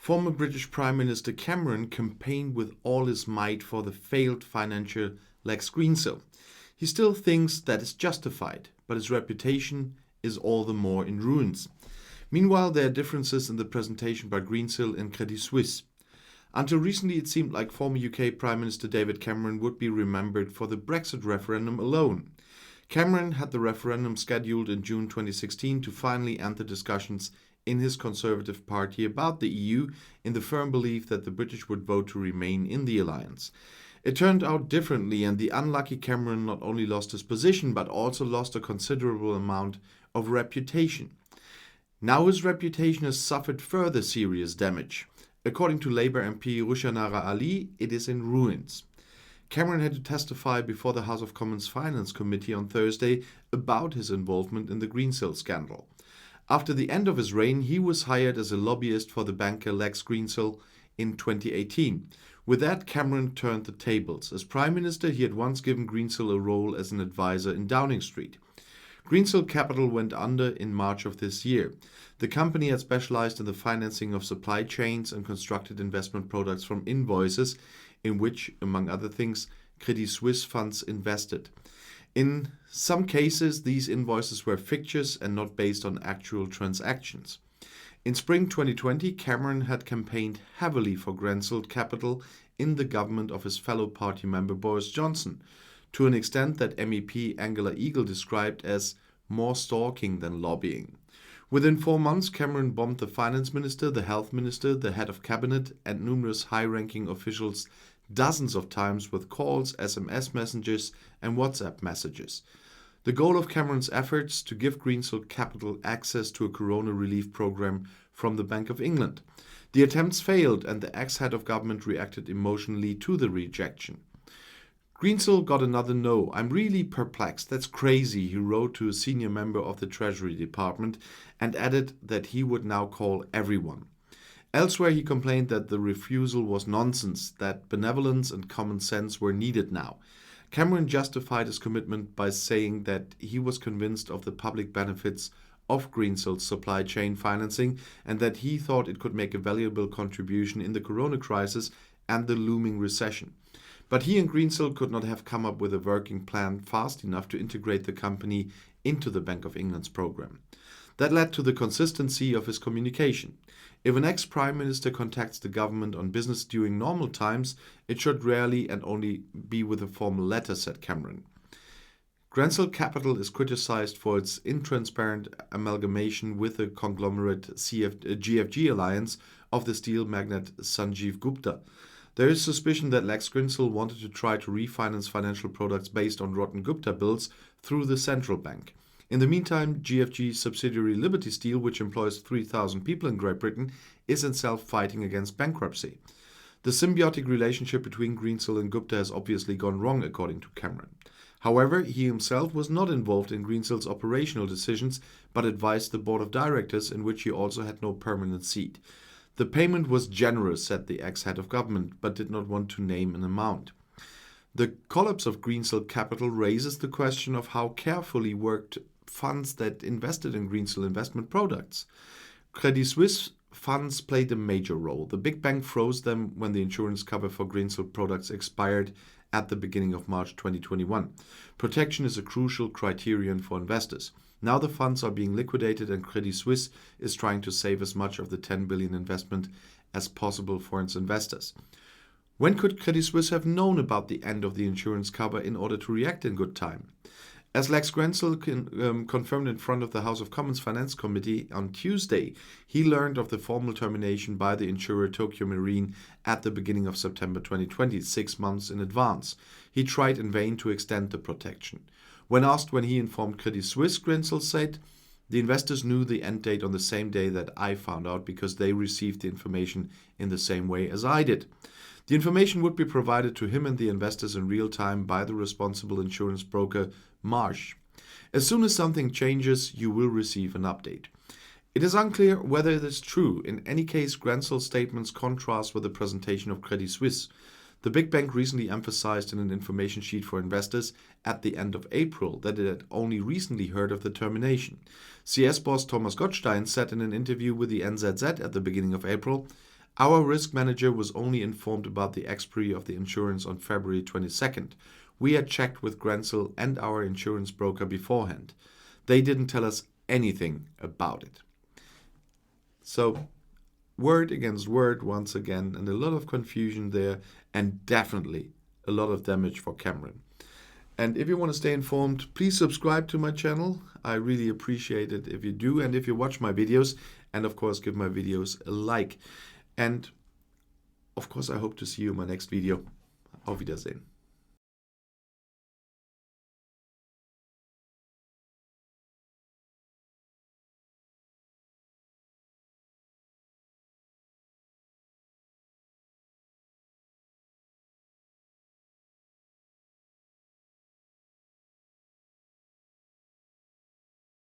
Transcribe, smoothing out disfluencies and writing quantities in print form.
Former British Prime Minister Cameron campaigned with all his might for the failed financier Lex Greensill. He still thinks that is justified, but his reputation is all the more in ruins. Meanwhile, there are differences in the presentation by Greensill and Credit Suisse. Until recently, it seemed like former UK Prime Minister David Cameron would be remembered for the Brexit referendum alone. Cameron had the referendum scheduled in June 2016 to finally end the discussions in his Conservative Party about the EU in the firm belief that the British would vote to remain in the alliance. It turned out differently, and the unlucky Cameron not only lost his position but also lost a considerable amount of reputation. Now his reputation has suffered further serious damage. According to Labour MP Rushanara Ali, it is in ruins. Cameron had to testify before the House of Commons Finance Committee on Thursday about his involvement in the Greensill scandal. After the end of his reign, he was hired as a lobbyist for the banker Lex Greensill in 2018. With that, Cameron turned the tables. As Prime Minister, he had once given Greensill a role as an advisor in Downing Street. Greensill Capital went under in March of this year. The company had specialized in the financing of supply chains and constructed investment products from invoices in which, among other things, Credit Suisse funds invested. In some cases, these invoices were fictitious and not based on actual transactions. In spring 2020, Cameron had campaigned heavily for Greensill Capital in the government of his fellow party member Boris Johnson, to an extent that MEP Angela Eagle described as more stalking than lobbying. Within 4 months, Cameron bombed the finance minister, the health minister, the head of cabinet, and numerous high-ranking officials dozens of times with calls, SMS messages, and WhatsApp messages. The goal of Cameron's efforts to give Greensill Capital access to a corona relief program from the Bank of England. The attempts failed, and the ex-head of government reacted emotionally to the rejection. Greensill got another no. "I'm really perplexed. That's crazy," he wrote to a senior member of the Treasury Department, and added that he would now call everyone. Elsewhere, he complained that the refusal was nonsense, that benevolence and common sense were needed now. Cameron justified his commitment by saying that he was convinced of the public benefits of Greensill's supply chain financing and that he thought it could make a valuable contribution in the corona crisis and the looming recession. But he and Greensill could not have come up with a working plan fast enough to integrate the company into the Bank of England's program. That led to the consistency of his communication. If an ex-prime minister contacts the government on business during normal times, it should rarely and only be with a formal letter, said Cameron. Greensill Capital is criticized for its intransparent amalgamation with the conglomerate GFG alliance of the steel magnate Sanjeev Gupta. There is suspicion that Lex Greensill wanted to try to refinance financial products based on rotten Gupta bills through the central bank. In the meantime, GFG subsidiary Liberty Steel, which employs 3,000 people in Great Britain, is itself fighting against bankruptcy. The symbiotic relationship between Greensill and Gupta has obviously gone wrong, according to Cameron. However, he himself was not involved in Greensill's operational decisions, but advised the board of directors, in which he also had no permanent seat. The payment was generous, said the ex-head of government, but did not want to name an amount. The collapse of Greensill Capital raises the question of how carefully worked funds that invested in Greensill investment products. Credit Suisse funds played a major role. The big bank froze them when the insurance cover for Greensill products expired at the beginning of March 2021. Protection is a crucial criterion for investors. Now the funds are being liquidated and Credit Suisse is trying to save as much of the 10 billion investment as possible for its investors. When could Credit Suisse have known about the end of the insurance cover in order to react in good time? As Lex Greensill confirmed in front of the House of Commons Finance Committee on Tuesday, he learned of the formal termination by the insurer Tokyo Marine at the beginning of September 2020, 6 months in advance. He tried in vain to extend the protection. When asked when he informed Credit Suisse, Greensill said, "The investors knew the end date on the same day that I found out because they received the information in the same way as I did. The information would be provided to him and the investors in real time by the responsible insurance broker, Marsh. As soon as something changes, you will receive an update." It is unclear whether it is true. In any case, Greensill's statements contrast with the presentation of Credit Suisse. The big bank recently emphasized in an information sheet for investors at the end of April that it had only recently heard of the termination. CS boss Thomas Gottstein said in an interview with the NZZ at the beginning of April, Our risk manager was only informed about the expiry of the insurance on February 22nd. We had checked with Greensill and our insurance broker beforehand. They didn't tell us anything about it. So, word against word once again, and a lot of confusion there, and definitely a lot of damage for Cameron. And if you want to stay informed, please subscribe to my channel. I really appreciate it if you do, and if you watch my videos, and of course give my videos a like. And of course I hope to see you in my next video. Auf Wiedersehen.